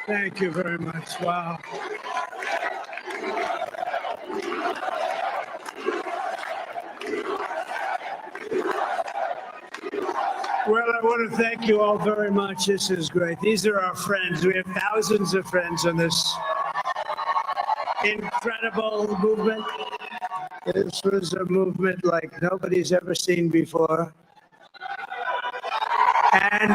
Thank you very much. Wow. Well, I want to thank you all very much. This is great. These are our friends. We have thousands of friends on this incredible movement. This was a movement like nobody's ever seen before. And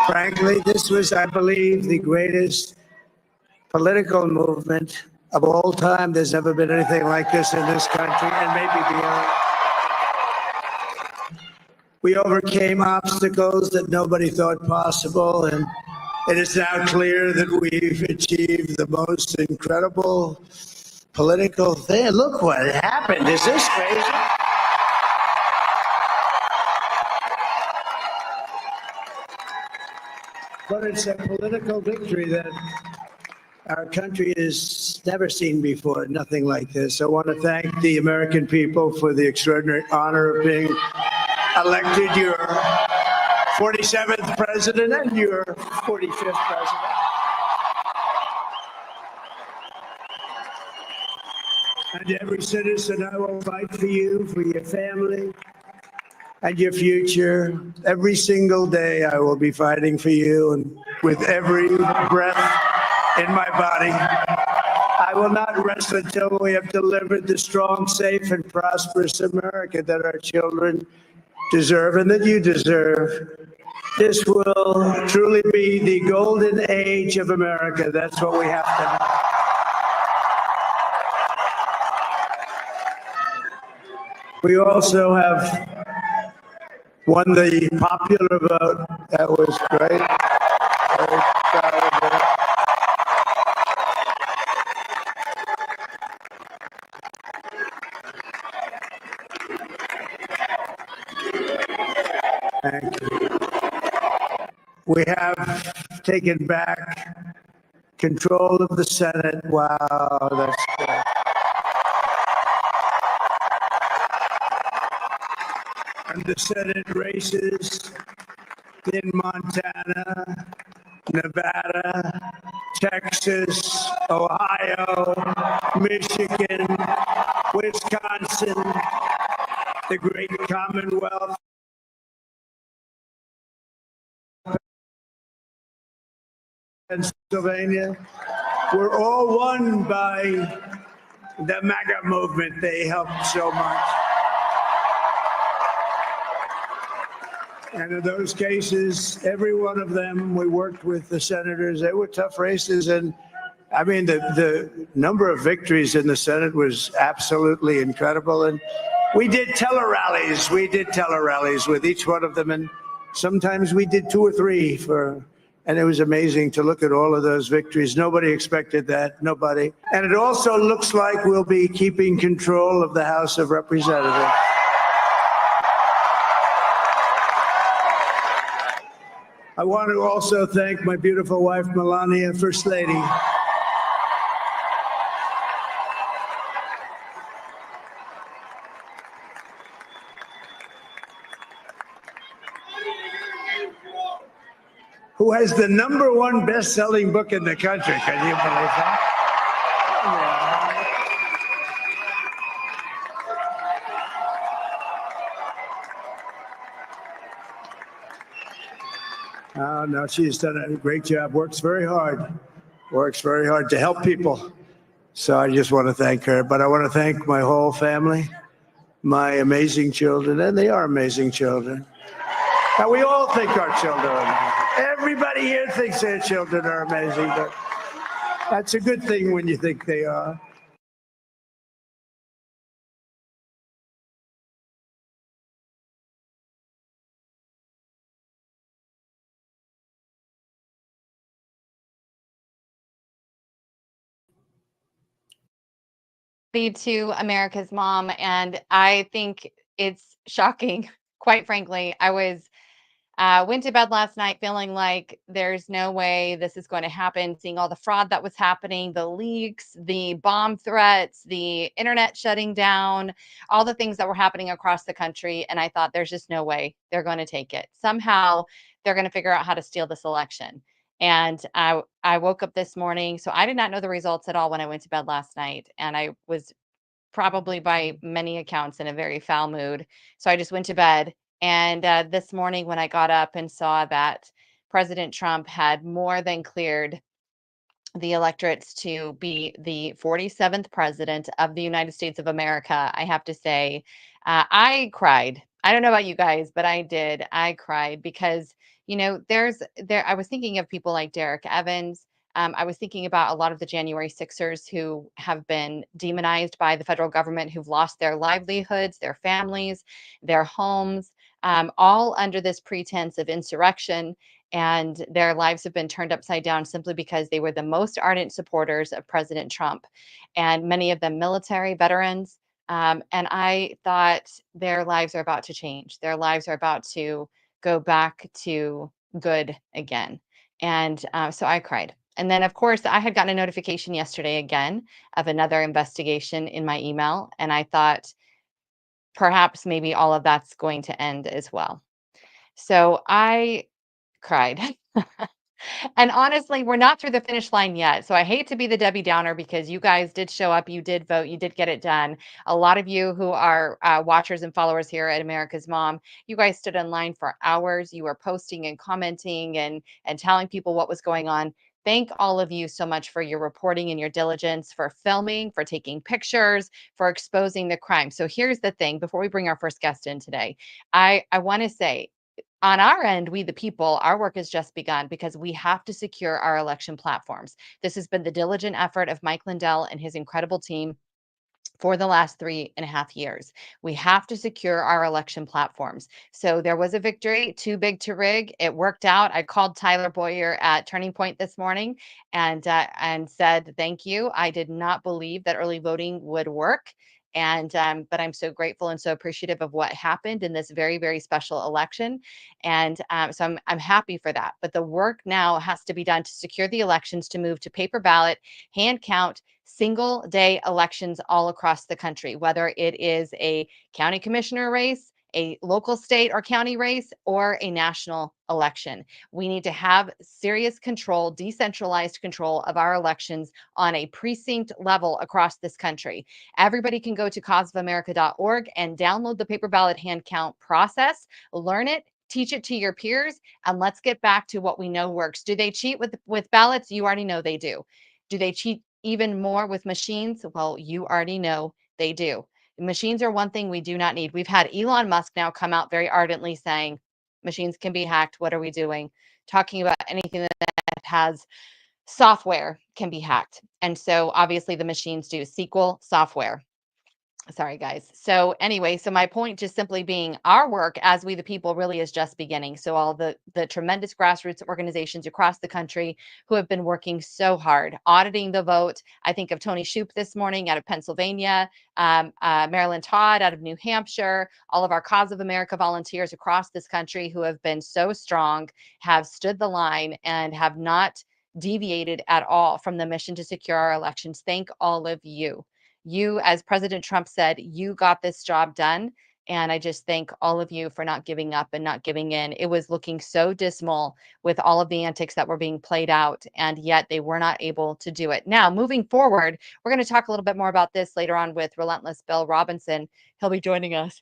frankly, this was, I believe, the greatest political movement of all time. There's never been anything like this in this country and maybe beyond. We overcame obstacles that nobody thought possible, and it is now clear that we've achieved the most incredible political thing. Look what happened. Is this crazy? But it's a political victory that our country has never seen before, nothing like this. I want to thank the American people for the extraordinary honor of being elected your 47th president and your 45th president. And every citizen, I will fight for you, for your family, and your future. Every single day, I will be fighting for you, and with every breath in my body, I will not rest until we have delivered the strong, safe, and prosperous America that our children deserve and that you deserve. This will truly be the golden age of America. That's what we have to know. We also have won the popular vote. That was great. Very proud of that. Thank you. We have taken back control of the Senate. Wow, that's good. And the Senate races in Montana, Nevada, Texas, Ohio, Michigan, Wisconsin, the great Commonwealth, Pennsylvania, were all won by the MAGA movement. They helped so much. And in those cases, every one of them, we worked with the senators. They were tough races. And I mean, the number of victories in the Senate was absolutely incredible. And we did tele-rallies. We did tele-rallies with each one of them. And sometimes we did 2 or 3 and it was amazing to look at all of those victories. Nobody expected that, nobody. And it also looks like we'll be keeping control of the House of Representatives. I want to also thank my beautiful wife, Melania, First Lady. Who has the #1 best-selling book in the country. Can you believe that? Oh, no, she's done a great job. Works very hard to help people. So I just want to thank her. But I want to thank my whole family, my amazing children, and they are amazing children. And we all think our children are amazing. Everybody here thinks their children are amazing, but that's a good thing when you think they are. To America's Mom, and I think it's shocking. Quite frankly, I went to bed last night feeling like there's no way this is going to happen, seeing all the fraud that was happening, the leaks, the bomb threats, the internet shutting down, all the things that were happening across the country. And I thought there's just no way they're going to take it. Somehow they're going to figure out how to steal this election. And I woke up this morning, so I did not know the results at all when I went to bed last night, and I was probably by many accounts in a very foul mood. So I just went to bed. And this morning, when I got up and saw that President Trump had more than cleared the electorates to be the 47th president of the United States of America, I have to say, I cried. I don't know about you guys, but I did. I cried because, I was thinking of people like Derek Evans. I was thinking about a lot of the January Sixers who have been demonized by the federal government, who've lost their livelihoods, their families, their homes, all under this pretense of insurrection, and their lives have been turned upside down simply because they were the most ardent supporters of President Trump, and many of them military veterans. And I thought their lives are about to change. Their lives are about to go back to good again. And so I cried. And then, of course, I had gotten a notification yesterday again of another investigation in my email. And I thought perhaps maybe all of that's going to end as well. So I cried. And honestly, we're not through the finish line yet. So I hate to be the Debbie Downer because you guys did show up, you did vote, you did get it done. A lot of you who are watchers and followers here at America's Mom, you guys stood in line for hours. You were posting and commenting and telling people what was going on. Thank all of you so much for your reporting and your diligence, for filming, for taking pictures, for exposing the crime. So here's the thing before we bring our first guest in today, I want to say, on our end, we the people, our work has just begun because we have to secure our election platforms. This has been the diligent effort of Mike Lindell and his incredible team for the last 3.5 years. We have to secure our election platforms. So there was a victory, too big to rig. It worked out. I called Tyler Boyer at Turning Point this morning and said thank you. I did not believe that early voting would work. And but I'm so grateful and so appreciative of what happened in this very, very special election. And so I'm happy for that. But the work now has to be done to secure the elections, to move to paper ballot, hand count, single day elections all across the country, whether it is a county commissioner race, a local state or county race, or a national election. We need to have serious control, decentralized control of our elections on a precinct level across this country. Everybody can go to causeofamerica.org and download the paper ballot hand count process, learn it, teach it to your peers, and let's get back to what we know works. Do they cheat with ballots? You already know they do. Do they cheat even more with machines? Well, you already know they do. Machines are one thing we do not need. We've had Elon Musk now come out very ardently saying machines can be hacked. What are we doing? Talking about anything that has software can be hacked. And so obviously the machines do. SQL software. Sorry, guys. So anyway, so my point just simply being our work as we the people really is just beginning. So all the tremendous grassroots organizations across the country who have been working so hard, auditing the vote. I think of Tony Shoup this morning out of Pennsylvania, Marilyn Todd out of New Hampshire, all of our Cause of America volunteers across this country who have been so strong, have stood the line, and have not deviated at all from the mission to secure our elections. Thank all of you. You, as President Trump said, you got this job done. And I just thank all of you for not giving up and not giving in. It was looking so dismal with all of the antics that were being played out, and yet they were not able to do it. Now, moving forward, we're going to talk a little bit more about this later on with Relentless Bill Robinson. He'll be joining us.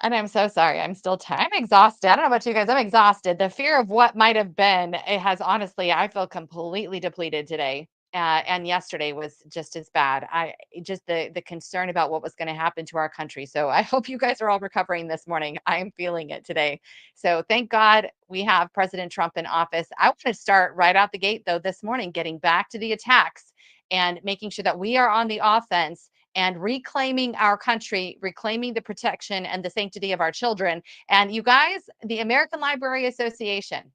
And I'm so sorry. I'm exhausted. I don't know about you guys. I'm exhausted. The fear of what might have been, it has honestly, I feel completely depleted today. And yesterday was just as bad. I just the concern about what was going to happen to our country. So I hope you guys are all recovering this morning. I am feeling it today. So thank God we have President Trump in office. I want to start right out the gate though this morning, getting back to the attacks and making sure that we are on the offense and reclaiming our country, reclaiming the protection and the sanctity of our children. And you guys, the American Library Association,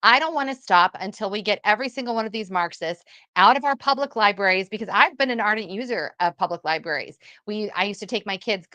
I don't want to stop until we get every single one of these Marxists out of our public libraries because I've been an ardent user of public libraries. I used to take my kids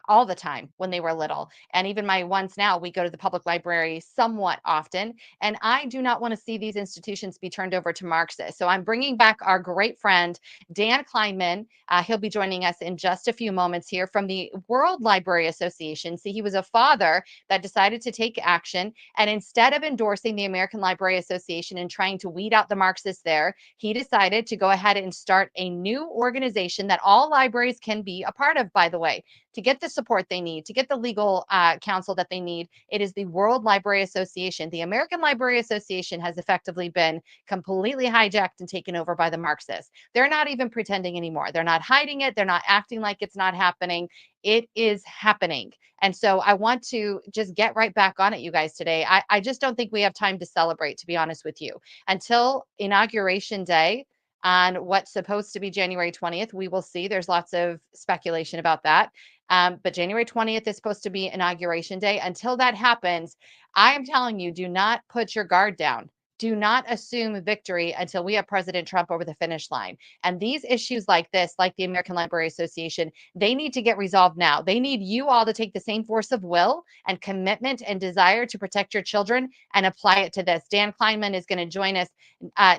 all the time when they were little. And even my ones now, we go to the public library somewhat often. And I do not want to see these institutions be turned over to Marxists. So I'm bringing back our great friend, Dan Kleinman. He'll be joining us in just a few moments here from the World Library Association. See, he was a father that decided to take action. And instead of endorsing the American Library Association and trying to weed out the Marxists there, he decided to go ahead and start a new organization that all libraries can be a part of, by the way, to get the support they need, to get the legal counsel that they need. It is the World Library Association. The American Library Association has effectively been completely hijacked and taken over by the Marxists. They're not even pretending anymore. They're not hiding it. They're not acting like it's not happening. It is happening. And so I want to just get right back on it, you guys, today. I just don't think we have time to celebrate, to be honest with you. Until Inauguration Day, on what's supposed to be January 20th. We will see. There's lots of speculation about that. But January 20th is supposed to be Inauguration Day. Until that happens, I am telling you, do not put your guard down. Do not assume victory until we have President Trump over the finish line. And these issues like this, like the American Library Association, they need to get resolved now. They need you all to take the same force of will and commitment and desire to protect your children and apply it to this. Dan Kleinman is going to join us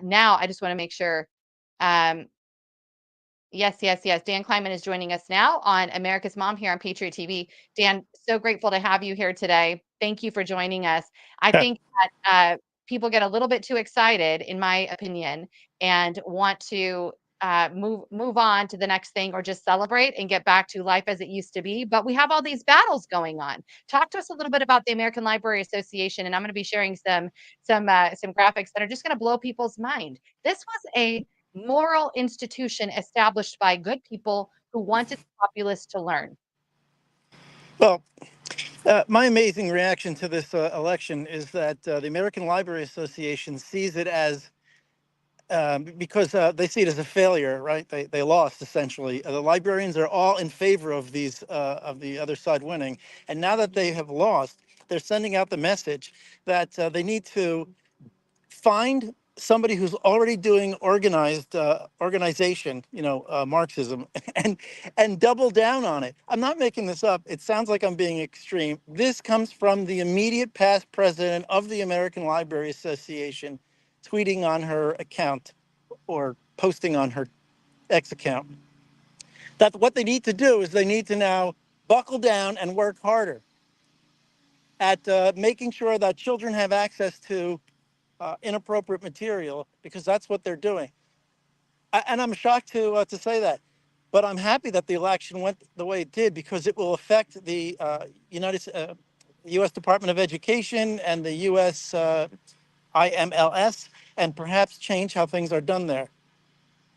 now. I just want to make sure. Yes. Dan Kleinman is joining us now on America's Mom here on Patriot TV. Dan, so grateful to have you here today. Thank you for joining us. I think that people get a little bit too excited, in my opinion, and want to move on to the next thing or just celebrate and get back to life as it used to be. But we have all these battles going on. Talk to us a little bit about the American Library Association, and I'm going to be sharing some graphics that are just going to blow people's mind. This was a moral institution established by good people who wanted the populace to learn. Well, my amazing reaction to this election is that the American Library Association sees it as because they see it as a failure, right? They lost essentially. The librarians are all in favor of these of the other side winning, and now that they have lost, they're sending out the message that they need to find somebody who's already doing organized organization, Marxism, and double down on it. I'm not making this up. It sounds like I'm being extreme. This comes from the immediate past president of the American Library Association, tweeting on her account or posting on her X account. That what they need to do is they need to now buckle down and work harder at making sure that children have access to inappropriate material, because that's what they're doing. And I'm shocked to say that, but I'm happy that the election went the way it did, because it will affect the U.S. Department of Education and the U.S. IMLS, and perhaps change how things are done there.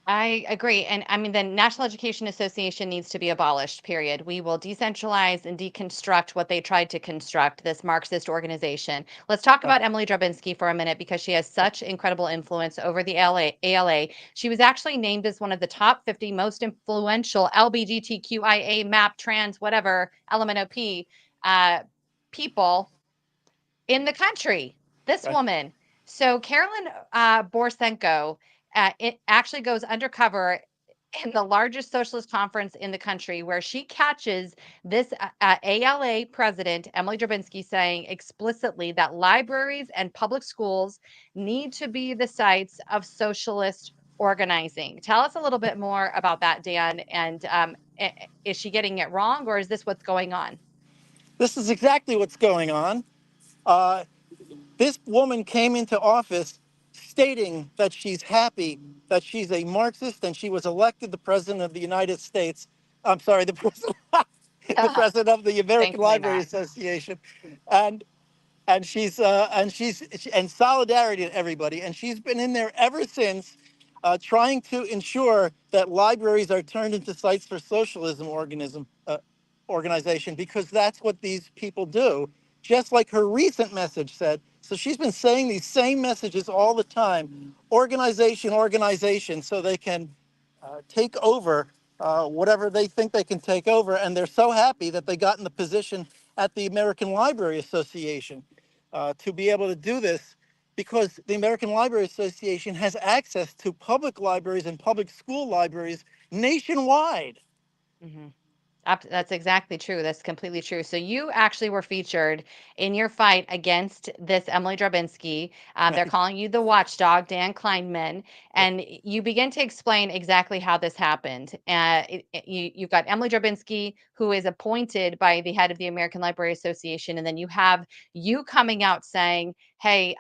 I agree. And I mean, the National Education Association needs to be abolished, period. We will decentralize and deconstruct what they tried to construct, this Marxist organization. Let's talk about Emily Drabinski for a minute, because she has such incredible influence over the ALA. She was actually named as one of the top 50 most influential LGBTQIA, MAP, trans, whatever, LMNOP people in the country. This woman. So Carolyn Borisenko, it actually goes undercover in the largest socialist conference in the country, where she catches this ALA president, Emily Drabinski, saying explicitly that libraries and public schools need to be the sites of socialist organizing. Tell us a little bit more about that, Dan. And is she getting it wrong, or is this what's going on? This is exactly what's going on. This woman came into office stating that she's happy that she's a Marxist and she was elected the president of the United States. I'm sorry, the president, the president of the American Library Association, and she's and solidarity to everybody. And she's been in there ever since, trying to ensure that libraries are turned into sites for socialism organization, because that's what these people do, just like her recent message said. So she's been saying these same messages all the time: organization, so they can take over whatever they think they can take over. And they're so happy that they got in the position at the American Library Association to be able to do this, because the American Library Association has access to public libraries and public school libraries nationwide. Mm-hmm. That's exactly true. That's completely true. So you actually were featured in your fight against this Emily Drabinski. They're Right. calling you the watchdog, Dan Kleinman, Right. and you begin to explain exactly how this happened. You've got Emily Drabinski, who is appointed by the head of the American Library Association, and then you have you coming out saying, "Hey,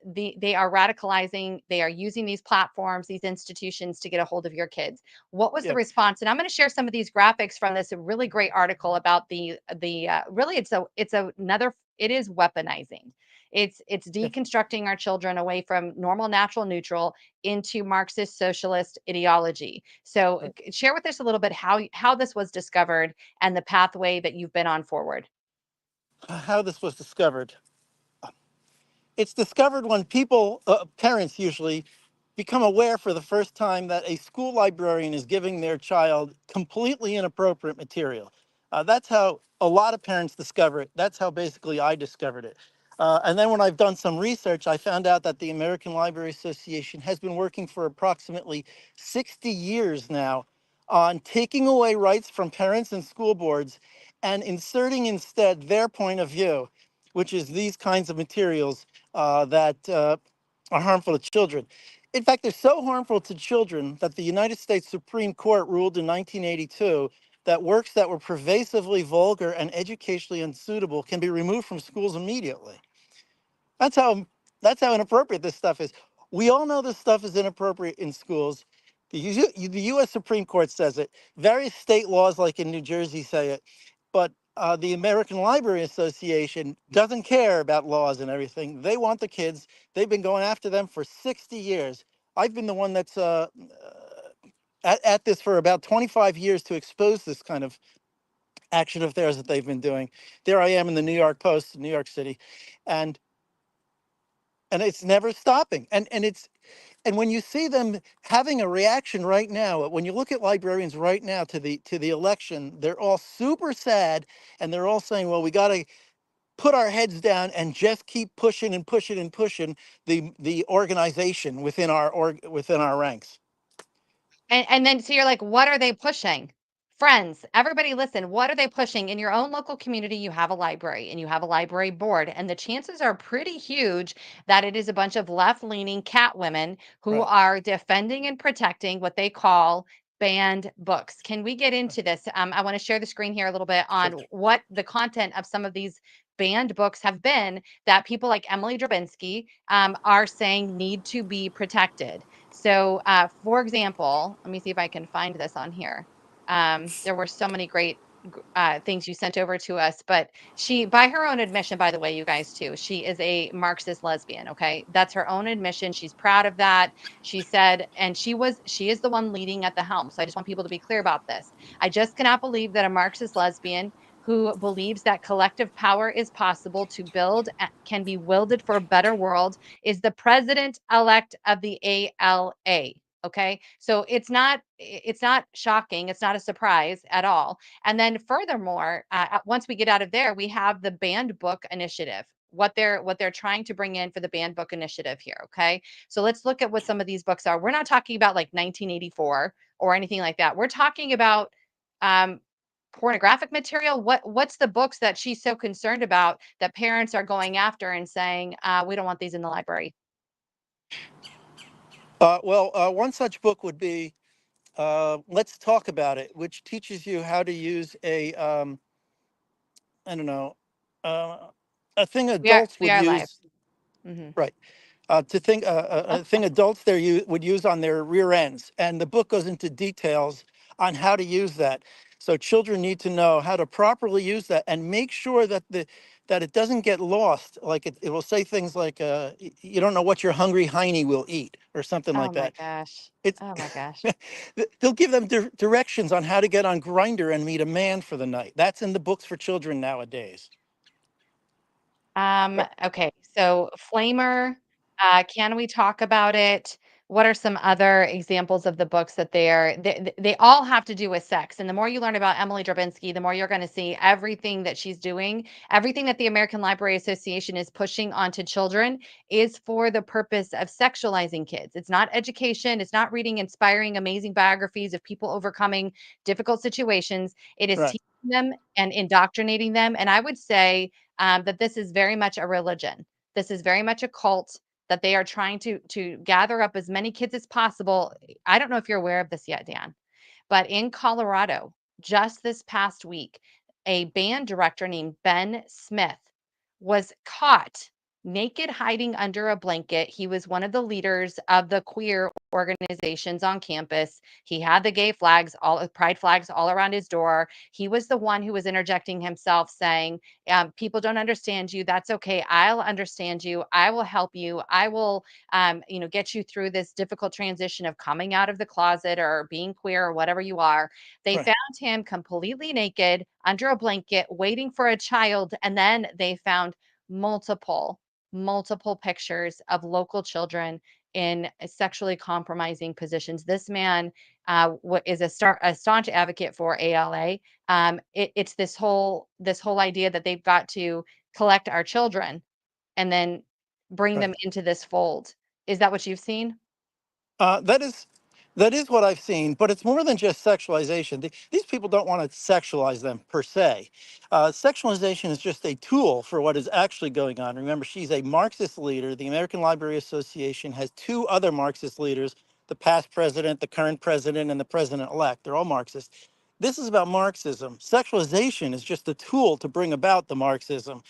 they are radicalizing. They are using these platforms, these institutions to get a hold of your kids." What was the Yeah. response? And I'm going to share some of these graphics from this really great article about really it is weaponizing. It's Yeah. deconstructing our children away from normal, natural, neutral into Marxist socialist ideology. So Right. share with us a little bit how this was discovered and the pathway that you've been on forward. How this was discovered. It's discovered when people, parents usually, become aware for the first time that a school librarian is giving their child completely inappropriate material. That's how a lot of parents discover it. That's how basically I discovered it. And then when I've done some research, I found out that the American Library Association has been working for approximately 60 years now on taking away rights from parents and school boards and inserting instead their point of view, which is these kinds of materials that are harmful to children. In fact, they're so harmful to children that the United States Supreme Court ruled in 1982 that works that were pervasively vulgar and educationally unsuitable can be removed from schools immediately. That's how that's how inappropriate this stuff is. We all know this stuff is inappropriate in schools. The U.S. Supreme Court says it. Various state laws, like in New Jersey, say it. But the American Library Association doesn't care about laws and everything. They want the kids. They've been going after them for 60 years. I've been the one that's at this for about 25 years to expose this kind of action of theirs that they've been doing. There I am in the New York Post, New York City, and it's never stopping. And when you see them having a reaction right now, when you look at librarians right now to the election, they're all super sad, and they're all saying, well, we got to put our heads down and just keep pushing and pushing and pushing the organization within our ranks. And then so you're like, what are they pushing? Friends, everybody listen, what are they pushing? In your own local community, you have a library and you have a library board, and the chances are pretty huge that it is a bunch of left-leaning cat women who Right. are defending and protecting what they call banned books. Can we get into this? I want to share the screen here a little bit Sure. on what the content of some of these banned books have been that people like Emily Drabinski are saying need to be protected. So, for example, let me see if I can find this on here. There were so many great things you sent over to us, but she, by her own admission, by the way, you guys too, she is a Marxist lesbian. Okay, that's her own admission. She's proud of that. She said, and she is the one leading at the helm. So I just want people to be clear about this. I just cannot believe that a Marxist lesbian who believes that collective power is possible to build can be wielded for a better world is the president elect of the ALA. Okay. So it's not shocking. It's not a surprise at all. And then furthermore, once we get out of there, we have the banned book initiative. What they're trying to bring in for the banned book initiative here. Okay. So let's look at what some of these books are. We're not talking about like 1984 or anything like that. We're talking about um pornographic material. What's the books that she's so concerned about that parents are going after and saying, we don't want these in the library? One such book would be Let's Talk About It, which teaches you how to use I don't know, uh, a thing adults We would are live. use. Mhm. Right. A thing adults would use on their rear ends. And the book goes into details on how to use that. So children need to know how to properly use that and make sure that that it doesn't get lost. Like it will say things like, you don't know what your hungry hiney will eat or something Oh like my that. gosh. It's Oh my gosh. they'll give them directions on how to get on Grinder and meet a man for the night. That's in the books for children nowadays. Okay. So Flamer, can we talk about it? What are some other examples of the books that they all have to do with sex. And the more you learn about Emily Drabinski, the more you're going to see everything that she's doing, everything that the American Library Association is pushing onto children is for the purpose of sexualizing kids. It's not education, it's not reading inspiring, amazing biographies of people overcoming difficult situations. It is Right. them and indoctrinating them. And I would say that this is very much a religion. This is very much a cult that they are trying to gather up as many kids as possible. I don't know if you're aware of this yet, Dan, but in Colorado, just this past week, a band director named Ben Smith was caught naked hiding under a blanket. He was one of the leaders of the queer organizations on campus. He had the gay flags, all pride flags all around his door. He was the one who was interjecting himself saying, people don't understand you. That's okay. I'll understand you. I will help you. I will get you through this difficult transition of coming out of the closet or being queer or whatever you are. They Right. found him completely naked under a blanket, waiting for a child. And then they found multiple, multiple pictures of local children in sexually compromising positions. This man is a staunch advocate for ALA. It's this whole idea that they've got to collect our children and then bring them Right. into this fold. Is that what you've seen? That is what I've seen, but it's more than just sexualization. These people don't want to sexualize them per se. Sexualization is just a tool for what is actually going on. Remember, she's a Marxist leader. The American Library Association has two other Marxist leaders: the past president, the current president, and the president-elect. They're all Marxist. This is about Marxism. Sexualization is just a tool to bring about the Marxism.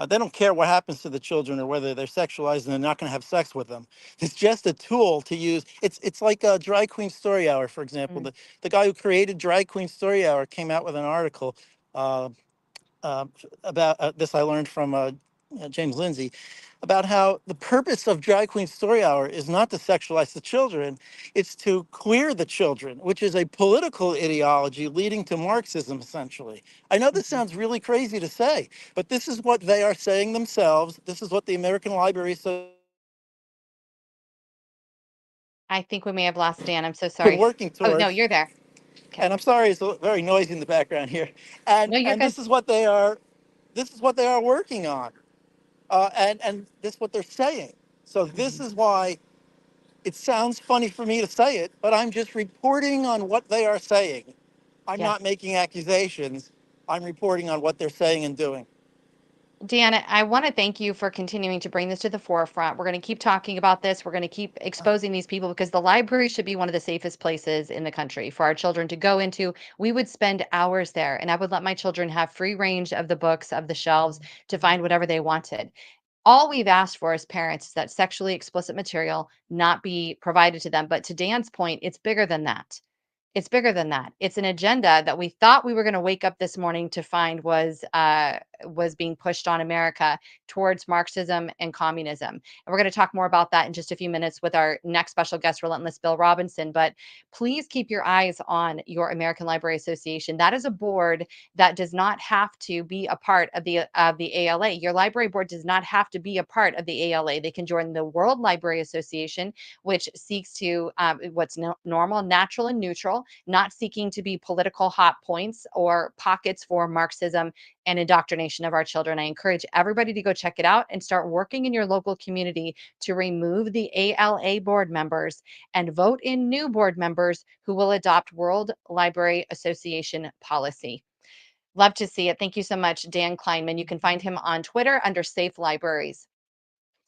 They don't care what happens to the children or whether they're sexualized and they're not going to have sex with them. It's just a tool to use. It's like a Drag Queen Story Hour, for example. Mm. The guy who created Drag Queen Story Hour came out with an article uh, about this. I learned from James Lindsay about how the purpose of Drag Queen Story Hour is not to sexualize the children, it's to queer the children, which is a political ideology leading to Marxism, essentially. I know this Mhm. sounds really crazy to say, but this is what they are saying themselves. This is what the American Library Association I think we may have lost Dan. I'm so has been sorry. working Oh, no, towards. you're there. Okay. And I'm sorry, it's very noisy in the background here. And No, you're and good. this is what they are. This is what they are working on, and this is what they're saying. So this Mhm. is why it sounds funny for me to say it, but I'm just reporting on what they are saying. I'm Yes. not making accusations. I'm reporting on what they're saying and doing. Dan, I want to thank you for continuing to bring this to the forefront. We're going to keep talking about this. We're going to keep exposing these people because the library should be one of the safest places in the country for our children to go into. We would spend hours there, and I would let my children have free range of the books, of the shelves to find whatever they wanted. All we've asked for as parents is that sexually explicit material not be provided to them. But to Dan's point, it's bigger than that. It's bigger than that. It's an agenda that we thought we were going to wake up this morning to find was being pushed on America towards Marxism and communism. And we're going to talk more about that in just a few minutes with our next special guest, Relentless Bill Robinson. But please keep your eyes on your American Library Association. That is a board that does not have to be a part of the ALA. Your library board does not have to be a part of the ALA. They can join the World Library Association, which seeks to what's normal, natural, and neutral, not seeking to be political hot points or pockets for Marxism and indoctrination of our children. I encourage everybody to go check it out and start working in your local community to remove the ALA board members and vote in new board members who will adopt World Library Association policy. Love to see it. Thank you so much, Dan Kleinman. You can find him on Twitter under Safe Libraries.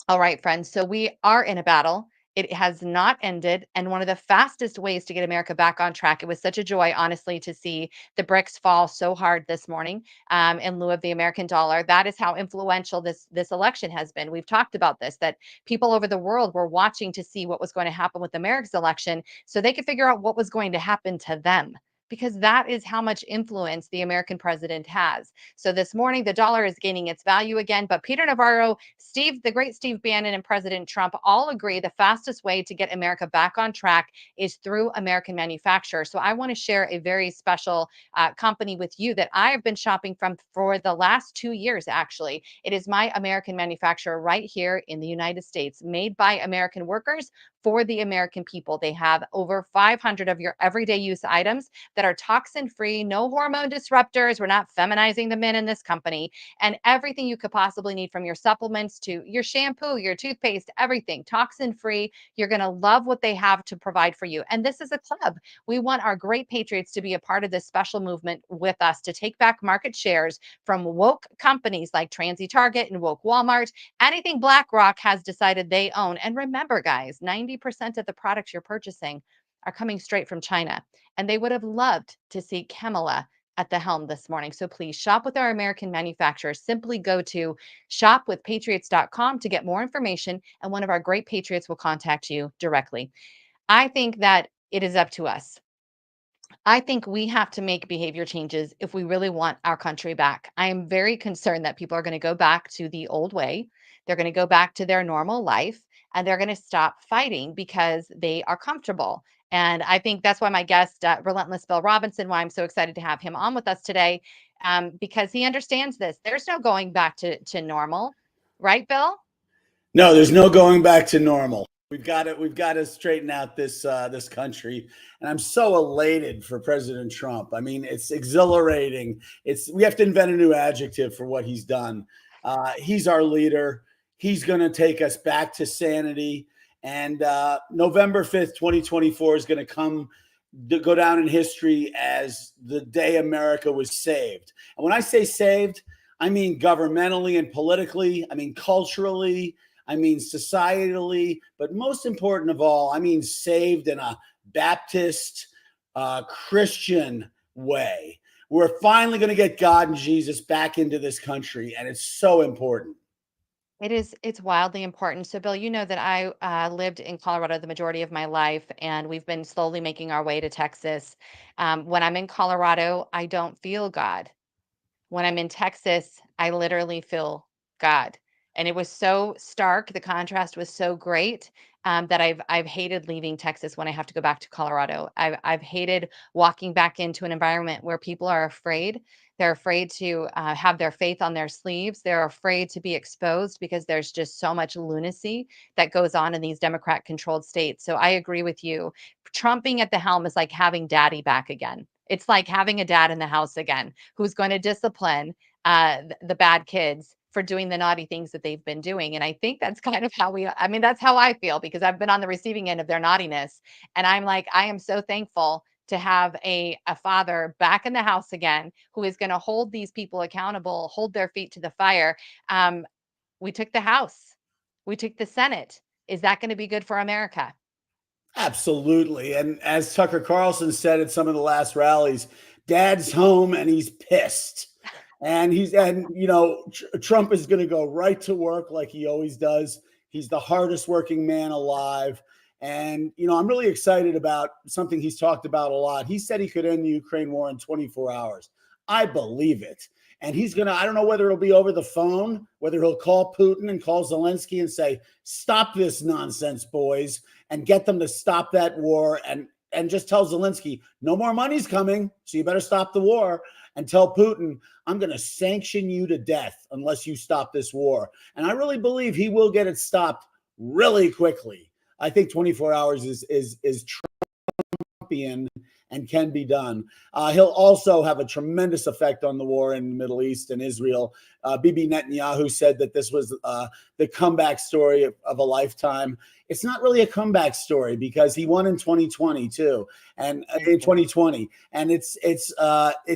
All right, friends. So we are in a battle. It has not ended. And one of the fastest ways to get America back on track, it was such a joy, honestly, to see the BRICS fall so hard this morning in lieu of the American dollar. That is how influential this election has been. We've talked about this, that people over the world were watching to see what was going to happen with America's election so they could figure out what was going to happen to them. Because that is how much influence the American president has. So this morning, the dollar is gaining its value again. But Peter Navarro, the great Steve Bannon, and President Trump all agree the fastest way to get America back on track is through American manufacture. So I want to share a very special company with you that I have been shopping from for the last 2 years, actually. It is my American manufacturer right here in the United States, made by American workers for the American people. They have over 500 of your everyday use items, that are toxin free, no hormone disruptors. We're not feminizing the men in this company, and everything you could possibly need from your supplements to your shampoo, your toothpaste, everything toxin free. You're going to love what they have to provide for you. And this is a club. We want our great patriots to be a part of this special movement with us to take back market shares from woke companies like Transy Target and woke Walmart, anything BlackRock has decided they own. And remember, guys, 90% of the products you're purchasing are coming straight from China. And they would have loved to see Kamala at the helm this morning. So please shop with our American manufacturers. Simply go to shopwithpatriots.com to get more information, and one of our great patriots will contact you directly. I think that it is up to us. I think we have to make behavior changes if we really want our country back. I am very concerned that people are going to go back to the old way. They're going to go back to their normal life, and they're going to stop fighting because they are comfortable. And I think that's why my guest, Relentless Bill Robinson, why I'm so excited to have him on with us today, because he understands this. There's no going back to normal, right, Bill? No, there's no going back to normal. We've got to straighten out this country, and I'm so elated for President Trump. I mean, it's exhilarating. We have to invent a new adjective for what he's done. He's our leader. He's going to take us back to sanity. And November 5th, 2024 is going to go down in history as the day America was saved. And when I say saved, I mean governmentally and politically. I mean culturally. I mean societally, but most important of all, I mean saved in a Baptist, Christian way. We're finally going to get God and Jesus back into this country, and it's so important. It's wildly important. So, Bill, you know that I lived in Colorado the majority of my life, and we've been slowly making our way to Texas. When I'm in Colorado, I don't feel God. When I'm in Texas, I literally feel God. And it was so stark. The contrast was so great, that I've hated leaving Texas when I have to go back to Colorado. I've hated walking back into an environment where people are afraid. They're afraid to have their faith on their sleeves. They're afraid to be exposed because there's just so much lunacy that goes on in these Democrat controlled states. So I agree with you. Trump being at the helm is like having daddy back again. It's like having a dad in the house again who's going to discipline the bad kids for doing the naughty things that they've been doing. And I think that's kind of I mean, that's how I feel because I've been on the receiving end of their naughtiness. And I'm like, I am so thankful to have a father back in the house again who is going to hold these people accountable, hold their feet to the fire. We took the House, we took the Senate. Is that going to be good for America? Absolutely. And as Tucker Carlson said at some of the last rallies, Dad's home and he's pissed. And Trump is going to go right to work like he always does. He's the hardest working man alive. And, I'm really excited about something he's talked about a lot. He said he could end the Ukraine war in 24 hours. I believe it. And I don't know whether it'll be over the phone, whether he'll call Putin and call Zelensky and say, stop this nonsense, boys, and get them to stop that war and just tell Zelensky, no more money's coming, so you better stop the war. And tell Putin, I'm going to sanction you to death unless you stop this war. And I really believe he will get it stopped really quickly. I think 24 hours is Trumpian and can be done. He'll also have a tremendous effect on the war in the Middle East and Israel. Bibi Netanyahu said that this was the comeback story of a lifetime. It's not really a comeback story because he won in 2020 too, and in 2020, and it's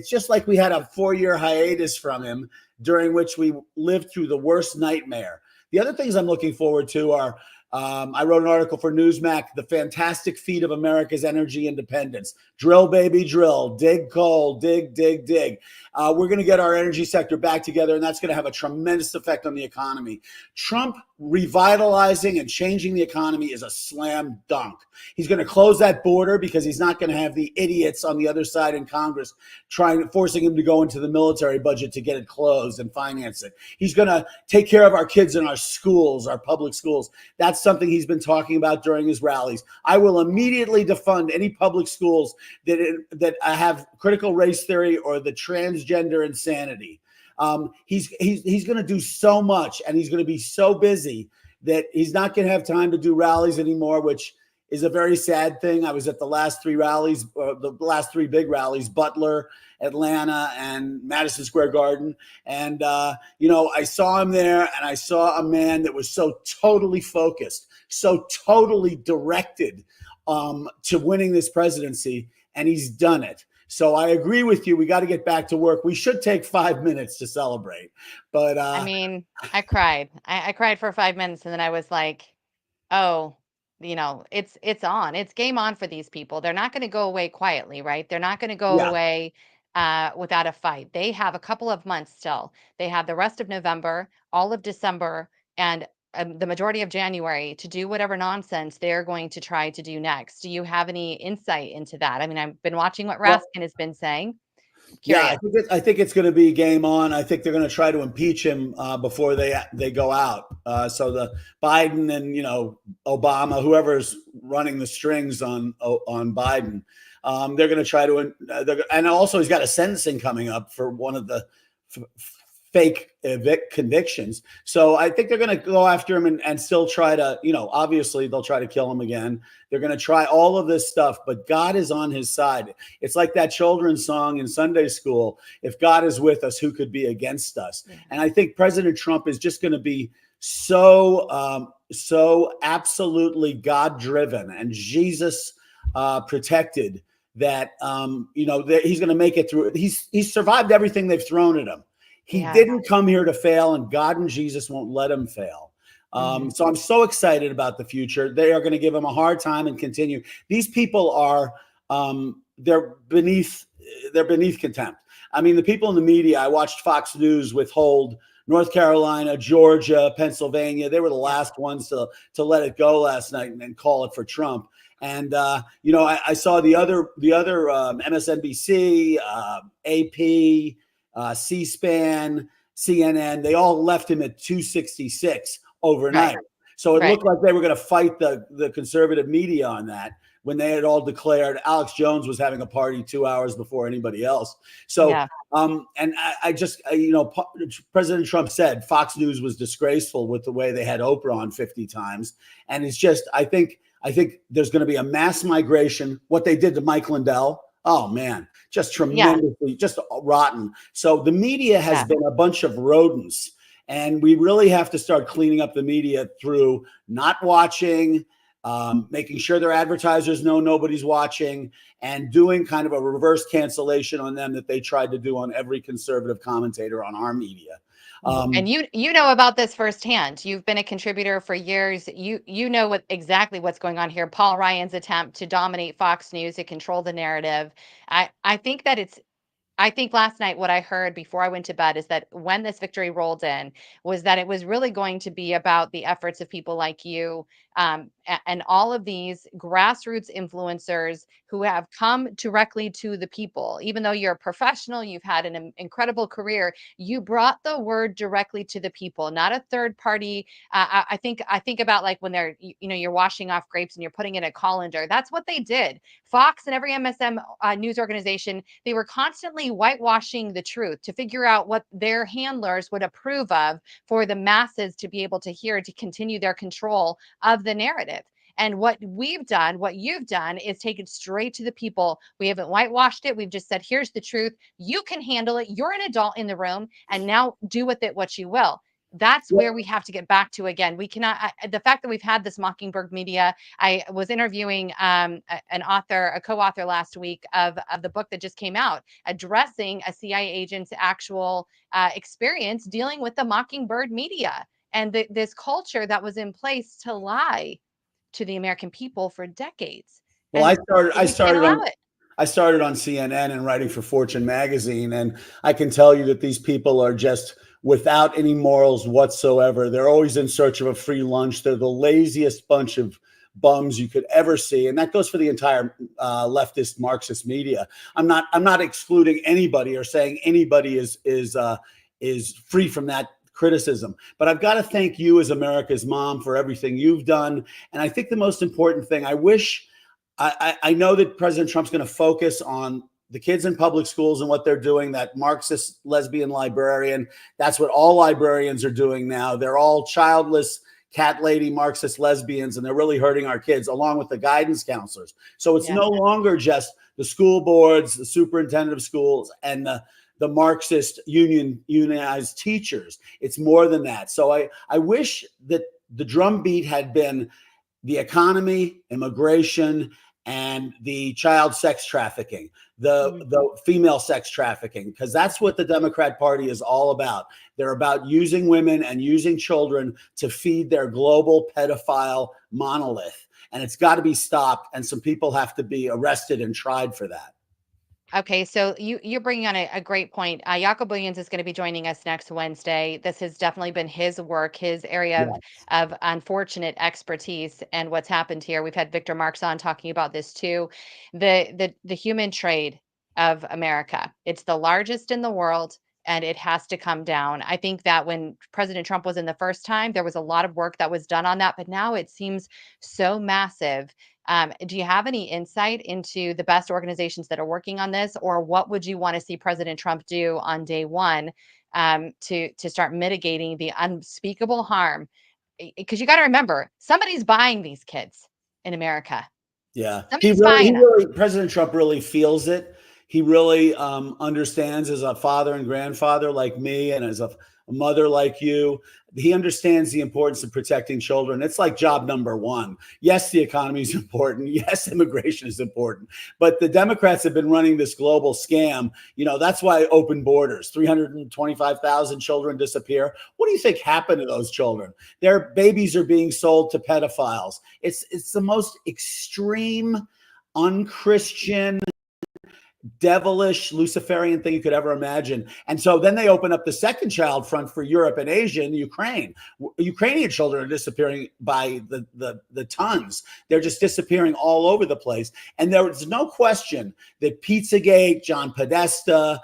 just like we had a 4-year hiatus from him during which we lived through the worst nightmare. The other things I'm looking forward to are. I wrote an article for Newsmax, The Fantastic Feat of America's Energy Independence. Drill, baby, drill. Dig coal, dig, dig, dig. We're going to get our energy sector back together, and that's going to have a tremendous effect on the economy. Trump revitalizing and changing the economy is a slam dunk. He's going to close that border because he's not going to have the idiots on the other side in Congress forcing him to go into the military budget to get it closed and finance it. He's going to take care of our kids in our schools, our public schools. That's something he's been talking about during his rallies. I will immediately defund any public schools that have critical race theory or the transgender insanity. He's going to do so much, and he's going to be so busy that he's not going to have time to do rallies anymore, which is a very sad thing. I was at the last three rallies, the last three big rallies, Butler, Atlanta, and Madison Square Garden. And, I saw him there, and I saw a man that was so totally focused, so totally directed to winning this presidency, and he's done it. So I agree with you. We got to get back to work. We should take 5 minutes to celebrate. But I mean, I cried. I cried for 5 minutes, and then I was like, oh, it's on. It's game on for these people. They're not going to go away quietly, right? They're not going to go yeah, away without a fight. They have a couple of months still. They have the rest of November, all of December, and the majority of January to do whatever nonsense they're going to try to do next. Do you have any insight into that? I mean, I've been watching what well, Raskin has been saying. yeah, Curious. I think it's going to be game on. I think they're going to try to impeach him before they go out. So the Biden and Obama, whoever's running the strings on Biden, they're going to try to. And also, he's got a sentencing coming up for one of the fake convictions. So I think they're going to go after him and still try to. Obviously they'll try to kill him again. They're going to try all of this stuff, but God is on his side. It's like that children's song in Sunday school. If God is with us, who could be against us? Yeah. And I think President Trump is just going to be so absolutely God-driven and Jesus protected that, that he's going to make it through. He's survived everything they've thrown at him. He didn't come here to fail, and God and Jesus won't let him fail. So I'm so excited about the future. They are going to give him a hard time and continue. These people are they're beneath contempt. I mean, the people in the media, I watched Fox News withhold North Carolina, Georgia, Pennsylvania. They were the last ones to let it go last night and call it for Trump. And I saw the other MSNBC, AP, C-SPAN, CNN. They all left him at 266 overnight. Right. So it looked like they were going to fight the conservative media on that when they had all declared. Alex Jones was having a party 2 hours before anybody else. So, and I just, President Trump said Fox News was disgraceful with the way they had Oprah on 50 times. And it's just, I think there's going to be a mass migration. What they did to Mike Lindell, oh man, just tremendously, just rotten. So the media has been a bunch of rodents. And we really have to start cleaning up the media through not watching, making sure their advertisers know nobody's watching, and doing kind of a reverse cancellation on them that they tried to do on every conservative commentator on our media. And you know about this firsthand. You've been a contributor for years. You know exactly what's going on here. Paul Ryan's attempt to dominate Fox News, to control the narrative. I think last night what I heard before I went to bed is that when this victory rolled in was that it was really going to be about the efforts of people like you and all of these grassroots influencers who have come directly to the people. Even though you're a professional, you've had an incredible career, you brought the word directly to the people, not a third party. I think about like when you're washing off grapes and you're putting in a colander. That's what they did. Fox and every MSM news organization, they were constantly whitewashing the truth to figure out what their handlers would approve of for the masses to be able to hear, to continue their control of the narrative. And what we've done, what you've done, is take it straight to the people. We haven't whitewashed it. We've just said, here's the truth. You can handle it. You're an adult in the room, and now do with it what you will. That's where we have to get back to again. We cannot, the fact that we've had this Mockingbird media, I was interviewing a co-author last week of the book that just came out, addressing a CIA agent's actual experience dealing with the Mockingbird media and this culture that was in place to lie to the American people for decades. Well, I started on CNN and writing for Fortune magazine, and I can tell you that these people are just without any morals whatsoever. They're always in search of a free lunch. They're the laziest bunch of bums you could ever see, and that goes for the entire leftist Marxist media. I'm not excluding anybody or saying anybody is free from that criticism, but I've got to thank you as America's mom for everything you've done. And I think the most important thing, I know that President Trump's going to focus on the kids in public schools and what they're doing, that Marxist lesbian librarian. That's what all librarians are doing now. They're all childless cat lady Marxist lesbians, and they're really hurting our kids, along with the guidance counselors. So it's Yeah. no longer just the school boards, the superintendent of schools, and the Marxist unionized teachers. It's more than that. So I wish that the drumbeat had been the economy, immigration, and the child sex trafficking, the female sex trafficking, because that's what the Democrat Party is all about. They're about using women and using children to feed their global pedophile monolith. And it's got to be stopped. And some people have to be arrested and tried for that. Okay, so you're bringing on a great point. Jakob Williams is going to be joining us next Wednesday. This has definitely been his work, his area of unfortunate expertise, and what's happened here. We've had Victor Marx on talking about this too. The human trade of America. It's the largest in the world, and it has to come down. I think that when President Trump was in the first time, there was a lot of work that was done on that, but now it seems so massive. Do you have any insight into the best organizations that are working on this, or what would you want to see President Trump do on day one to start mitigating the unspeakable harm? Because you got to remember, somebody's buying these kids in America. Yeah, Somebody's buying them. President Trump really feels it. He really understands, as a father and grandfather like me, and as a mother like you. He understands the importance of protecting children. It's like job number one. Yes, the economy is important. Yes, immigration is important. But the Democrats have been running this global scam. You know, that's why open borders, 325,000 children disappear. What do you think happened to those children? Their babies are being sold to pedophiles. It's the most extreme, unchristian, devilish Luciferian thing you could ever imagine. And so then they open up the second child front for Europe and Asia and Ukraine. Ukrainian children are disappearing by the tons. They're just disappearing all over the place. And there's no question that Pizzagate, John Podesta,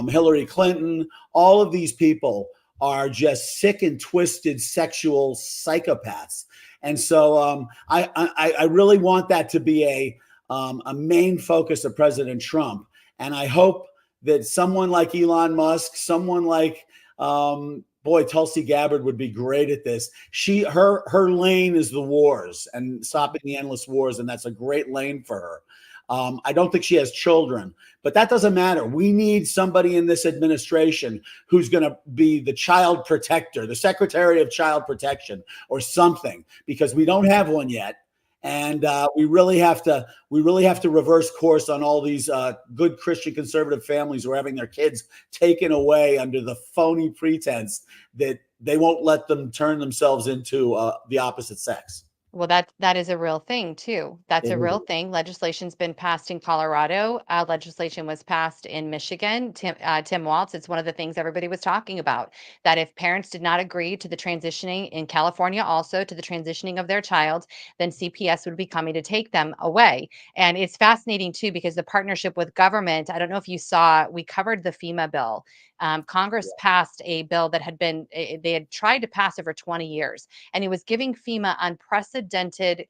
Hillary Clinton, all of these people are just sick and twisted sexual psychopaths. And so I really want that to be a main focus of President Trump. And I hope that someone like Elon Musk, someone like, Tulsi Gabbard would be great at this. Her lane is the wars and stopping the endless wars. And that's a great lane for her. I don't think she has children, but that doesn't matter. We need somebody in this administration who's going to be the child protector, the Secretary of Child Protection or something, because we don't have one yet. And we really have to reverse course on all these good Christian conservative families who are having their kids taken away under the phony pretense that they won't let them turn themselves into the opposite sex. Well, that is a real thing too. That's a real thing. Legislation's been passed in Colorado. Legislation was passed in Michigan. Tim Walz, it's one of the things everybody was talking about, that if parents did not agree to the transitioning in California, also to the transitioning of their child, then CPS would be coming to take them away. And it's fascinating too, because the partnership with government, I don't know if you saw, we covered the FEMA bill. Congress passed a bill that they had tried to pass it for 20 years, and it was giving FEMA unprecedented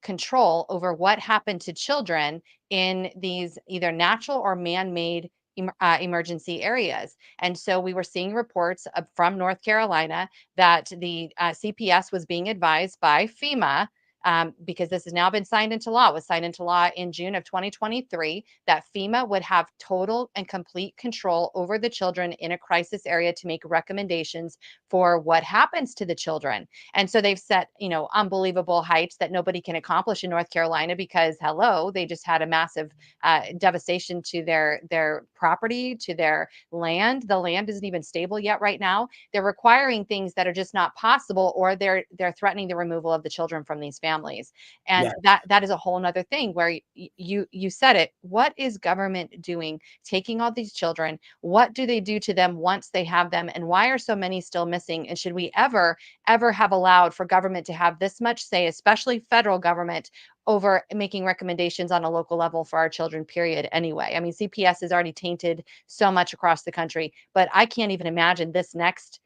control over what happened to children in these either natural or man-made emergency areas. And so we were seeing reports from North Carolina that the CPS was being advised by FEMA, because this has now been signed into law. It was signed into law in June of 2023, that FEMA would have total and complete control over the children in a crisis area to make recommendations for what happens to the children. And so they've set, unbelievable heights that nobody can accomplish in North Carolina, because they just had a massive devastation to their property, to their land. The land isn't even stable yet right now. They're requiring things that are just not possible, or they're threatening the removal of the children from these families. And that is a whole nother thing where you said it. What is government doing, taking all these children? What do they do to them once they have them? And why are so many still missing? And should we ever have allowed for government to have this much say, especially federal government, over making recommendations on a local level for our children, period? Anyway, I mean, CPS has already tainted so much across the country, but I can't even imagine this next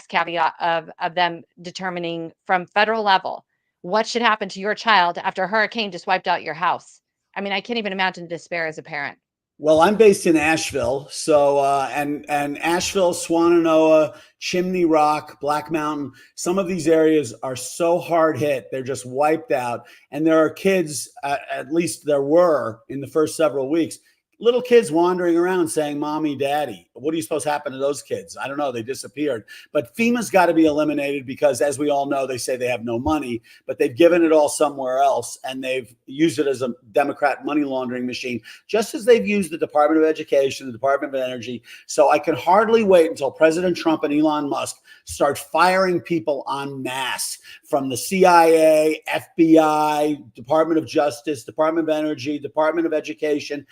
caveat of them determining from federal level what should happen to your child after a hurricane just wiped out your house. I mean, I can't even imagine the despair as a parent. Well, I'm based in Asheville, so and Asheville, Swannanoa, Chimney Rock, Black Mountain. Some of these areas are so hard hit; they're just wiped out. And there are kids, at least there were in the first several weeks, little kids wandering around saying, "Mommy, Daddy." What do you suppose happened to those kids? I don't know. They disappeared. But FEMA's got to be eliminated because, as we all know, they say they have no money, but they've given it all somewhere else, and they've used it as a Democrat money laundering machine, just as they've used the Department of Education, the Department of Energy. So I can hardly wait until President Trump and Elon Musk start firing people en masse from the CIA, FBI, Department of Justice, Department of Energy, Department of Education,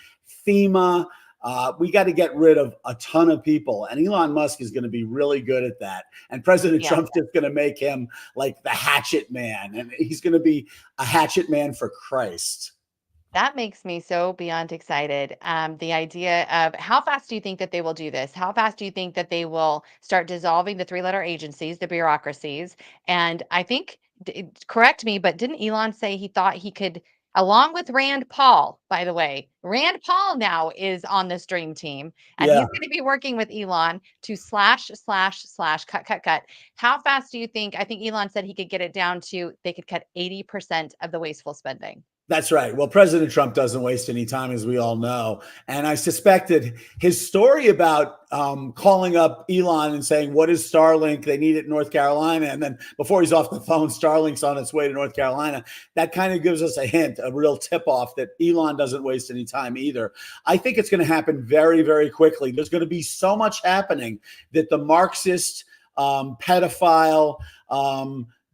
FEMA. We got to get rid of a ton of people, and Elon Musk is going to be really good at that. And President Trump's just going to make him like the hatchet man, and he's going to be a hatchet man for Christ. That makes me so beyond excited. The idea of how fast do you think that they will do this? How fast do you think that they will start dissolving the three-letter agencies, the bureaucracies? And I think, correct me, but didn't Elon say he thought he could, along with Rand Paul, by the way, Rand Paul now is on this dream team, and Yeah. he's going to be working with Elon to slash, cut. How fast do you think? I think Elon said he could get it down to they could cut 80% of the wasteful spending. That's right. Well, President Trump doesn't waste any time, as we all know. And I suspected his story about calling up Elon and saying, "What is Starlink? They need it in North Carolina." And then before he's off the phone, Starlink's on its way to North Carolina. That kind of gives us a hint, a real tip off that Elon doesn't waste any time either. I think it's going to happen very, very quickly. There's going to be so much happening that the Marxist, pedophile,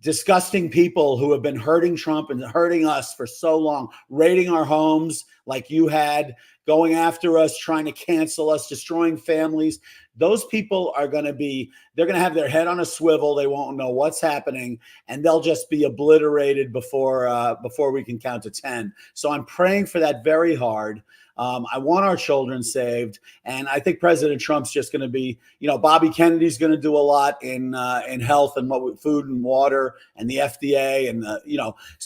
disgusting people who have been hurting Trump and hurting us for so long, raiding our homes like you had, going after us, trying to cancel us, destroying families. Those people are going to be, they're going to have their head on a swivel. They won't know what's happening, and they'll just be obliterated before we can count to 10. So I'm praying for that very hard. I want our children saved, and I think President Trump's just going to be, Bobby Kennedy's going to do a lot in health and food and water, and the FDA and the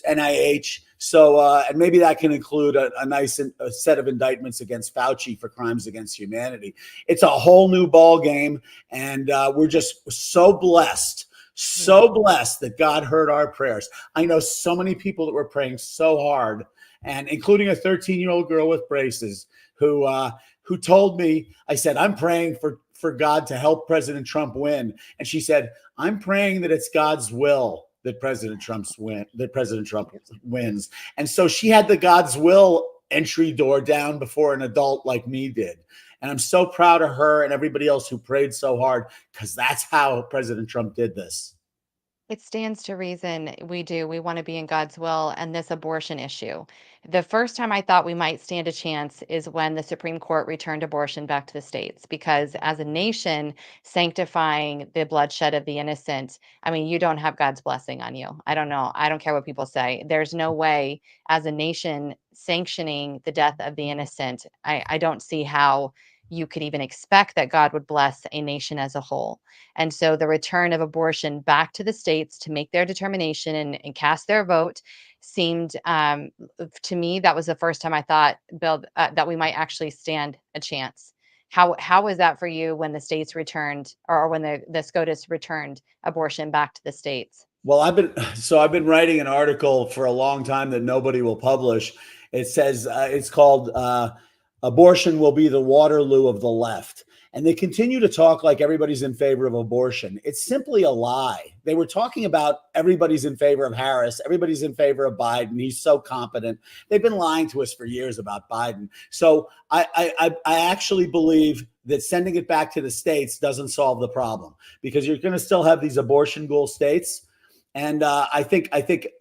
NIH. So and maybe that can include a nice set of indictments against Fauci for crimes against humanity. It's a whole new ball game, and we're just so blessed that God heard our prayers. I know so many people that were praying so hard, and including a 13-year-old girl with braces who told me, I said, "I'm praying for God to help President Trump win." And she said, "I'm praying that it's God's will that President Trump wins." And so she had the God's will entry door down before an adult like me did. And I'm so proud of her and everybody else who prayed so hard, because that's how President Trump did this. It stands to reason we do. We want to be in God's will. And this abortion issue. The first time I thought we might stand a chance is when the Supreme Court returned abortion back to the states, because as a nation sanctifying the bloodshed of the innocent, I mean, you don't have God's blessing on you. I don't know. I don't care what people say. There's no way as a nation sanctioning the death of the innocent. I don't see how you could even expect that God would bless a nation as a whole. And so the return of abortion back to the states to make their determination and cast their vote seemed, to me, that was the first time I thought, Bill, that we might actually stand a chance. How was that for you when the states returned, or when the SCOTUS returned abortion back to the states? Well, I've been writing an article for a long time that nobody will publish. It says it's called "Abortion Will Be the Waterloo of the Left." And they continue to talk like everybody's in favor of abortion. It's simply a lie. They were talking about everybody's in favor of Harris. Everybody's in favor of Biden. He's so competent. They've been lying to us for years about Biden. So I actually believe that sending it back to the states doesn't solve the problem, because you're going to still have these abortion ghoul states. And I think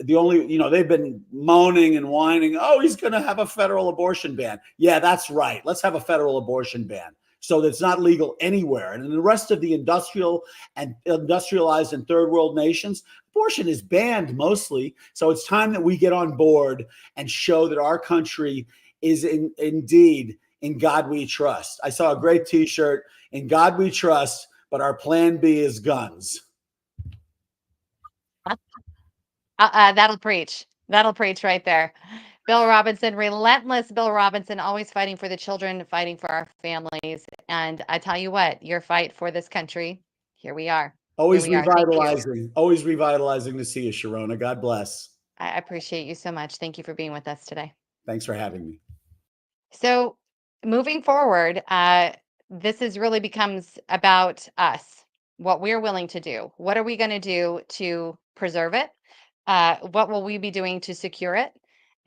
the only, they've been moaning and whining, "Oh, he's going to have a federal abortion ban." Yeah, that's right. Let's have a federal abortion ban, so that it's not legal anywhere. And in the rest of the industrialized and third world nations, abortion is banned mostly. So it's time that we get on board and show that our country is indeed "In God We Trust." I saw a great T-shirt, "In God We Trust, but our plan B is guns." That'll preach. That'll preach right there. Bill Robinson, relentless Bill Robinson, always fighting for the children, fighting for our families. And I tell you what, your fight for this country, here we are. Here Always we are. Thank you. revitalizing. Always revitalizing to see you, Sharona. God bless. I appreciate you so much. Thank you for being with us today. Thanks for having me. So, moving forward, this is really becomes about us, what we're willing to do. What are we going to do to preserve it? What will we be doing to secure it?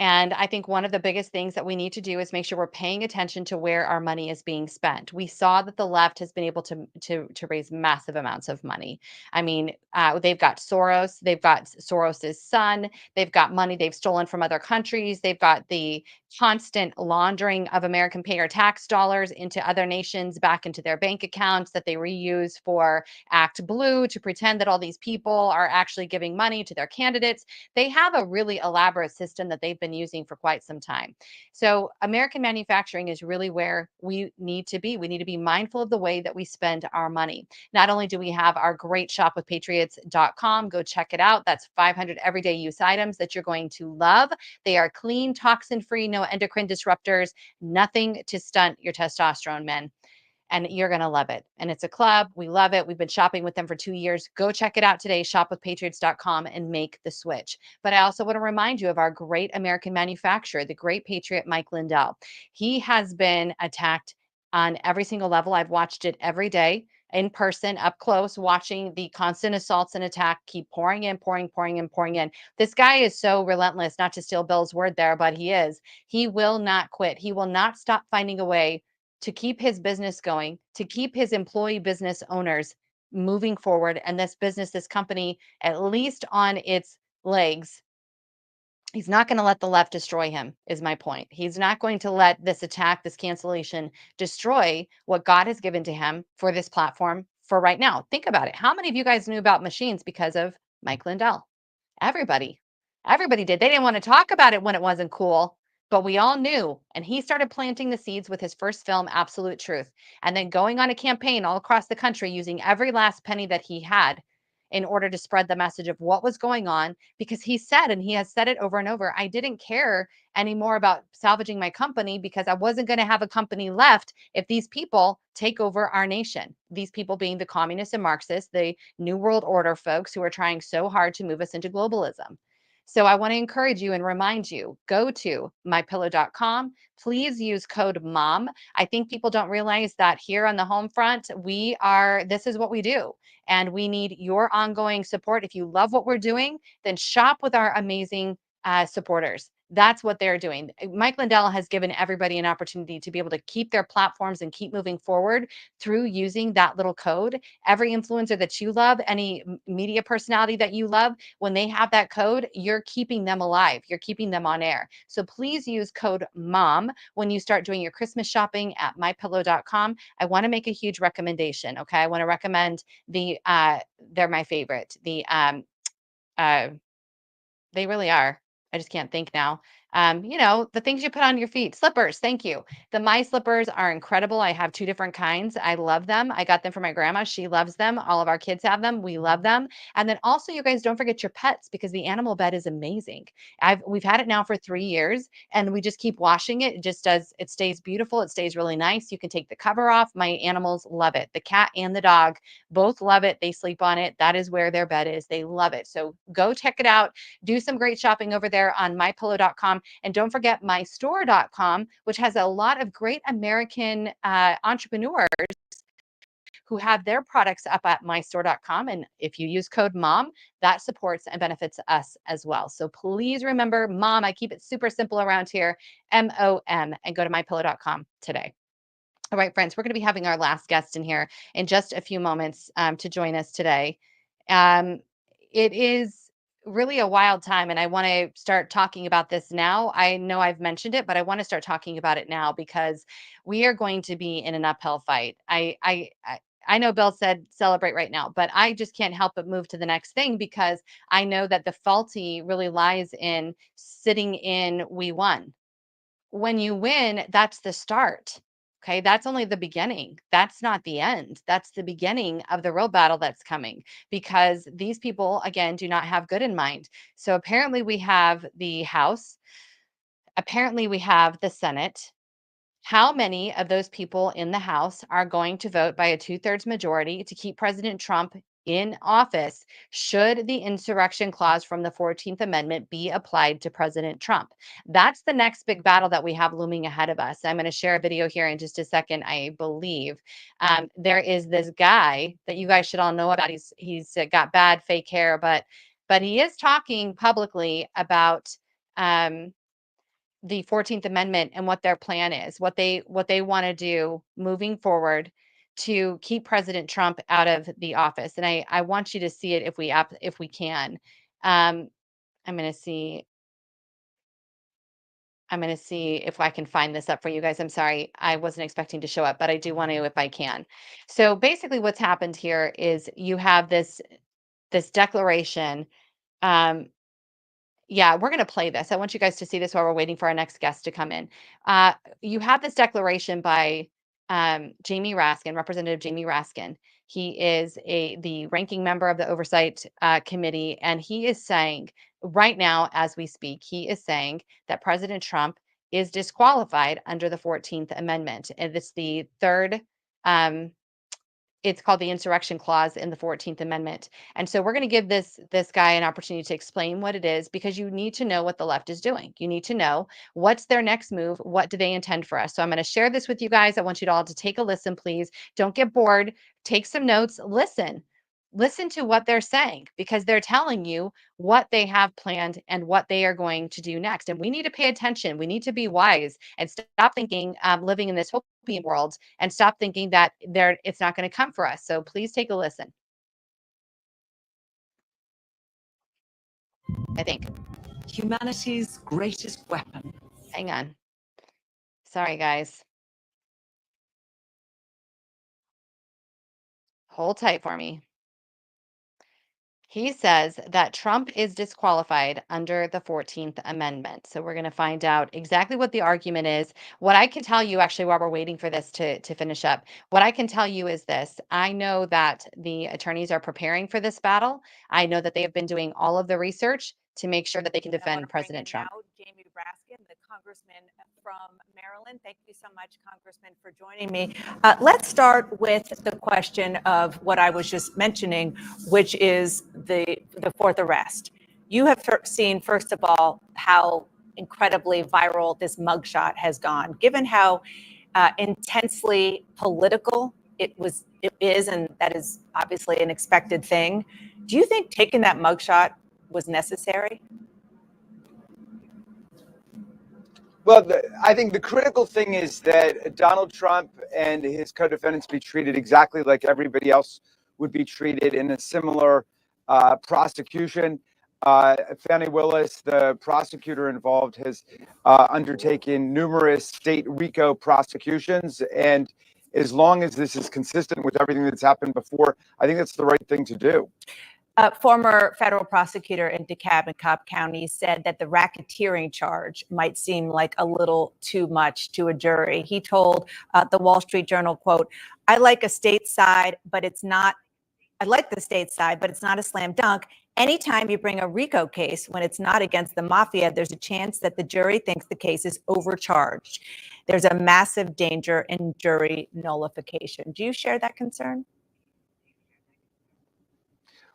And I think one of the biggest things that we need to do is make sure we're paying attention to where our money is being spent. We saw that the left has been able to raise massive amounts of money. I mean, they've got Soros, they've got Soros's son, they've got money they've stolen from other countries, they've got the constant laundering of American payer tax dollars into other nations back into their bank accounts that they reuse for Act Blue to pretend that all these people are actually giving money to their candidates. They have a really elaborate system that they've been using for quite some time. So, American manufacturing is really where we need to be. We need to be mindful of the way that we spend our money. Not only do we have our great shopwithpatriots.com, go check it out. That's 500 everyday use items that you're going to love. They are clean, toxin free, no endocrine disruptors, nothing to stunt your testosterone, men. And you're going to love it. And it's a club. We love it. We've been shopping with them for 2 years. Go check it out today, shopwithpatriots.com, and make the switch. But I also want to remind you of our great American manufacturer, the great patriot, Mike Lindell. He has been attacked on every single level. I've watched it every day in person, up close, watching the constant assaults and attack keep pouring in, pouring in. This guy is so relentless, not to steal Bill's word there, but he is. He will not quit. He will not stop finding a way to keep his business going, to keep his employee business owners moving forward, and this business, this company, at least on its legs. He's not going to let the left destroy him, is my point. He's not going to let this attack, this cancellation, destroy what God has given to him for this platform for right now. Think about it. How many of you guys knew about machines because of Mike Lindell? Everybody. Everybody did. They didn't want to talk about it when it wasn't cool, but we all knew. And he started planting the seeds with his first film, Absolute Truth, and then going on a campaign all across the country using every last penny that he had in order to spread the message of what was going on. Because he said, and he has said it over and over, I didn't care anymore about salvaging my company because I wasn't going to have a company left if these people take over our nation. These people being the communists and Marxists, the New World Order folks who are trying so hard to move us into globalism. So I want to encourage you and remind you, go to mypillow.com. Please use code MOM. I think people don't realize that here on the home front, this is what we do. And we need your ongoing support. If you love what we're doing, then shop with our amazing supporters. That's what they're doing. Mike Lindell has given everybody an opportunity to be able to keep their platforms and keep moving forward through using that little code. Every influencer that you love, any media personality that you love, when they have that code, you're keeping them alive. You're keeping them on air. So please use code MOM when you start doing your Christmas shopping at mypillow.com. I want to make a huge recommendation. Okay. I want to recommend they're my favorite. They really are. I just can't think now. The things you put on your feet, slippers. Thank you. The My slippers are incredible. I have 2 different kinds. I love them. I got them for my grandma. She loves them. All of our kids have them. We love them. And then also, you guys don't forget your pets because the animal bed is amazing. We've had it now for 3 years, and we just keep washing it. It stays beautiful. It stays really nice. You can take the cover off. My animals love it. The cat and the dog both love it. They sleep on it. That is where their bed is. They love it. So go check it out. Do some great shopping over there on mypillow.com. And don't forget mystore.com, which has a lot of great American entrepreneurs who have their products up at mystore.com. And if you use code MOM, that supports and benefits us as well. So please remember, MOM, I keep it super simple around here, MOM, and go to mypillow.com today. All right, friends, we're going to be having our last guest in here in just a few moments to join us today. It is really a wild time, and I want to start talking about this now. I know I've mentioned it, but I want to start talking about it now because we are going to be in an uphill fight. I know Bill said celebrate right now, but I just can't help but move to the next thing because I know that the faulty really lies in sitting in we won. When you win, that's the start. Okay, that's only the beginning. That's not the end. That's the beginning of the real battle that's coming because these people, again, do not have good in mind. So apparently, we have the House Apparently, we have the Senate. How many of those people in the House are going to vote by a 2/3 majority to keep President Trump in office should the insurrection clause from the 14th Amendment be applied to President Trump? That's the next big battle that we have looming ahead of us. I'm going to share a video here in just a second, I believe. There is this guy that you guys should all know about. He's got bad fake hair, but he is talking publicly about the 14th Amendment and what their plan is, what they want to do moving forward to keep President Trump out of the office. And I want you to see it if we can. I'm going to see if I can find this up for you guys. I'm sorry, I wasn't expecting to show up, but I do want to if I can. So basically, what's happened here is you have this declaration. Yeah, we're going to play this. I want you guys to see this while we're waiting for our next guest to come in. You have this declaration by Jamie Raskin, Representative Jamie Raskin. He is the ranking member of the Oversight Committee, and he is saying right now, as we speak, he is saying that President Trump is disqualified under the 14th Amendment. And it's the third. It's called the insurrection clause in the 14th Amendment. And so we're going to give this guy an opportunity to explain what it is, because you need to know what the left is doing. You need to know what's their next move. What do they intend for us? So I'm going to share this with you guys. I want you all to take a listen, please. Don't get bored. Take some notes. Listen to what they're saying, because they're telling you what they have planned and what they are going to do next. And we need to pay attention. We need to be wise and stop thinking living in this hopium world, and stop thinking that it's not going to come for us. So please take a listen. I think. Humanity's greatest weapon. Hang on. Sorry, guys. Hold tight for me. He says that Trump is disqualified under the 14th Amendment. So we're going to find out exactly what the argument is. What I can tell you, actually, while we're waiting for this to finish up, what I can tell you is this. I know that the attorneys are preparing for this battle. I know that they have been doing all of the research to make sure that they can defend President Trump. Now, Jamie Raskin, the congressman from Maryland. Thank you so much, Congressman, for joining me. Let's start with the question of what I was just mentioning, which is the fourth arrest. You have seen, first of all, how incredibly viral this mugshot has gone, given how intensely political it is, and that is obviously an expected thing. Do you think taking that mugshot was necessary? Well, I think the critical thing is that Donald Trump and his co-defendants be treated exactly like everybody else would be treated in a similar prosecution. Fani Willis, the prosecutor involved, has undertaken numerous state RICO prosecutions. And as long as this is consistent with everything that's happened before, I think that's the right thing to do. Former federal prosecutor in DeKalb and Cobb County said that the racketeering charge might seem like a little too much to a jury. He told the Wall Street Journal, quote, I like the state side, but it's not a slam dunk. Anytime you bring a RICO case when it's not against the mafia, there's a chance that the jury thinks the case is overcharged. There's a massive danger in jury nullification. Do you share that concern?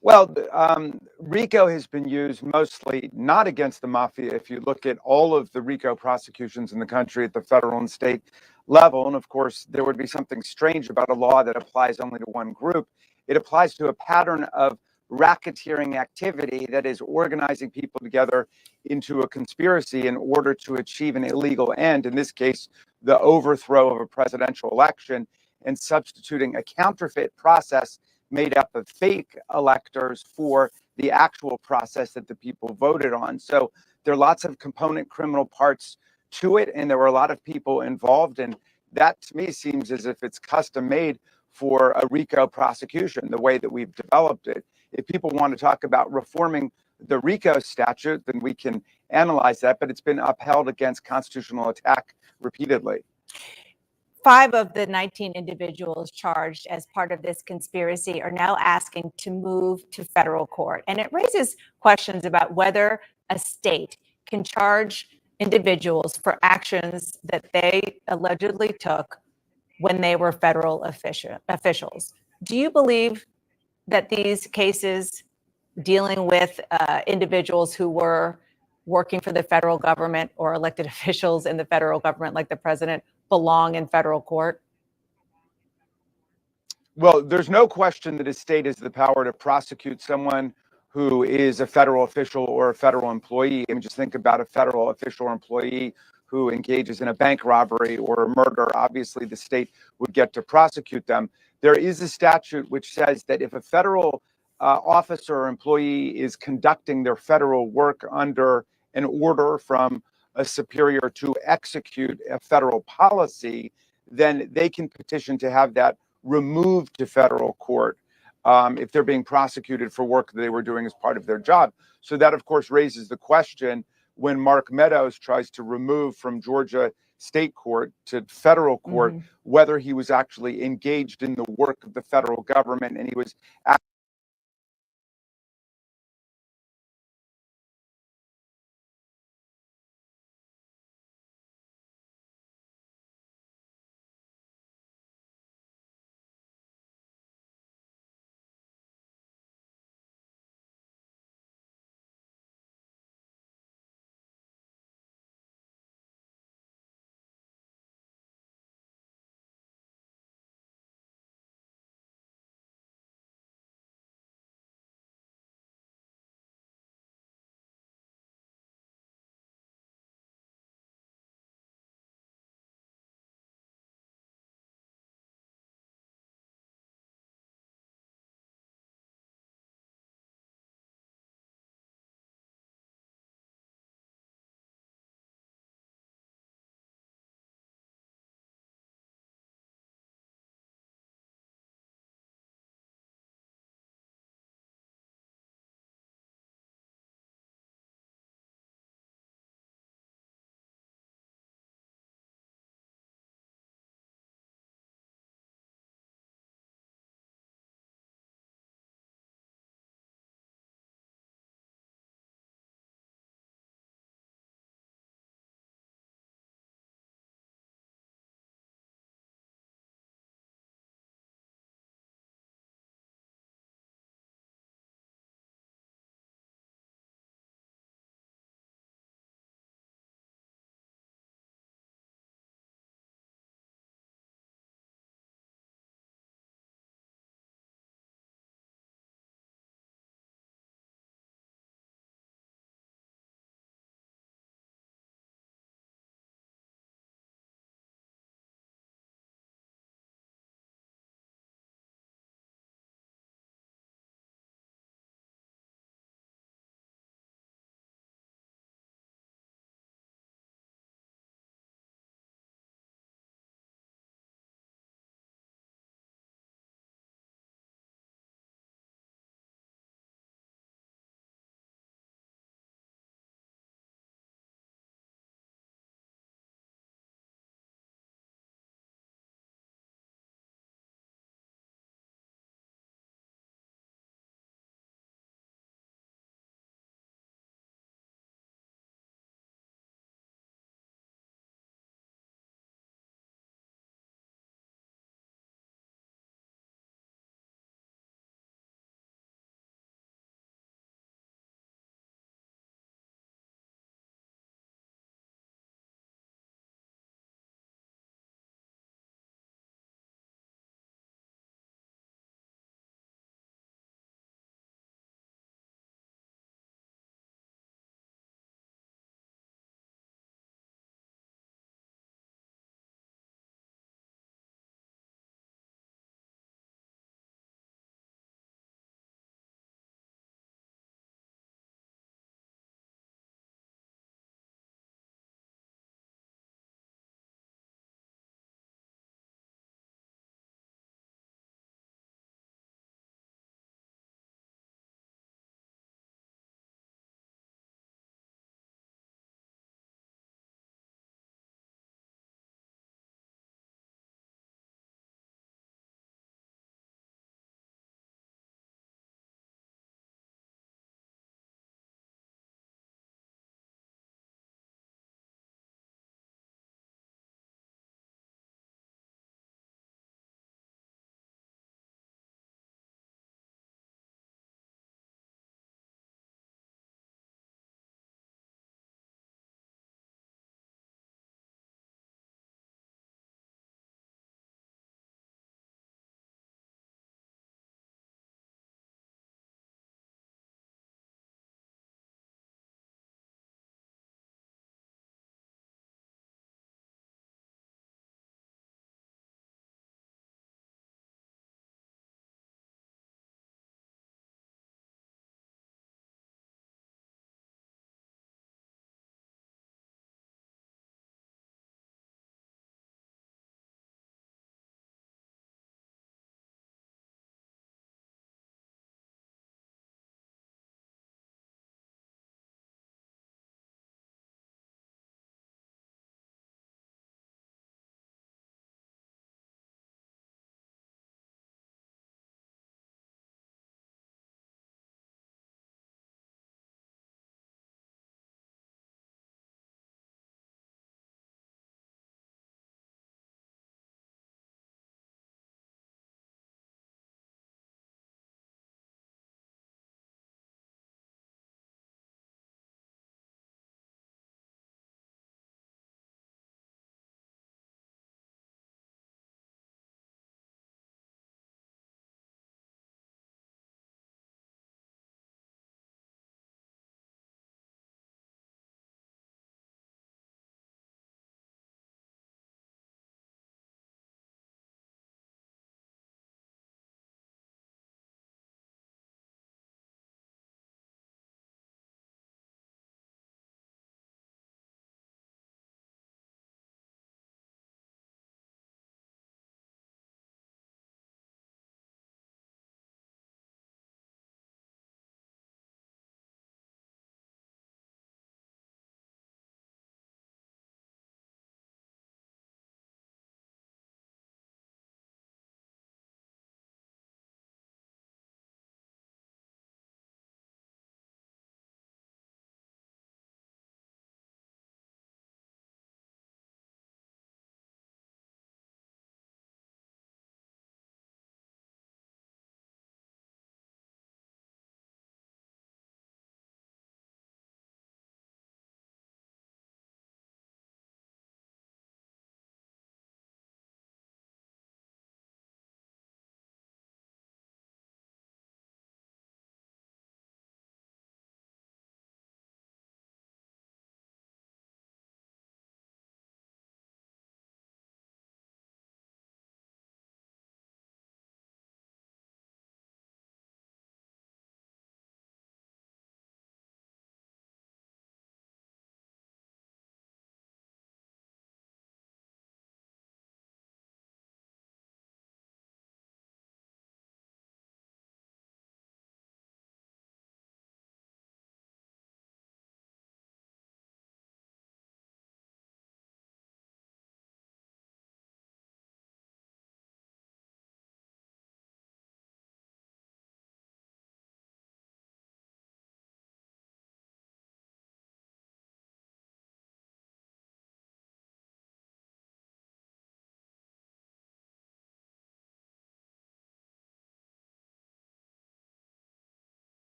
Well, RICO has been used mostly not against the mafia. If you look at all of the RICO prosecutions in the country at the federal and state level, and of course, there would be something strange about a law that applies only to one group. It applies to a pattern of racketeering activity that is organizing people together into a conspiracy in order to achieve an illegal end, in this case, the overthrow of a presidential election, and substituting a counterfeit process made up of fake electors for the actual process that the people voted on. So there are lots of component criminal parts to it, and there were a lot of people involved. And that, to me, seems as if it's custom made for a RICO prosecution, the way that we've developed it. If people want to talk about reforming the RICO statute, then we can analyze that, but it's been upheld against constitutional attack repeatedly. 5 of the 19 individuals charged as part of this conspiracy are now asking to move to federal court. And it raises questions about whether a state can charge individuals for actions that they allegedly took when they were federal officials. Do you believe that these cases dealing with individuals who were working for the federal government or elected officials in the federal government, like the president, belong in federal court? Well, there's no question that a state has the power to prosecute someone who is a federal official or a federal employee. I mean, just think about a federal official or employee who engages in a bank robbery or a murder. Obviously, the state would get to prosecute them. There is a statute which says that if a federal officer or employee is conducting their federal work under an order from a superior to execute a federal policy, then they can petition to have that removed to federal court if they're being prosecuted for work that they were doing as part of their job. So that, of course, raises the question when Mark Meadows tries to remove from Georgia state court to federal court whether he was actually engaged in the work of the federal government and he was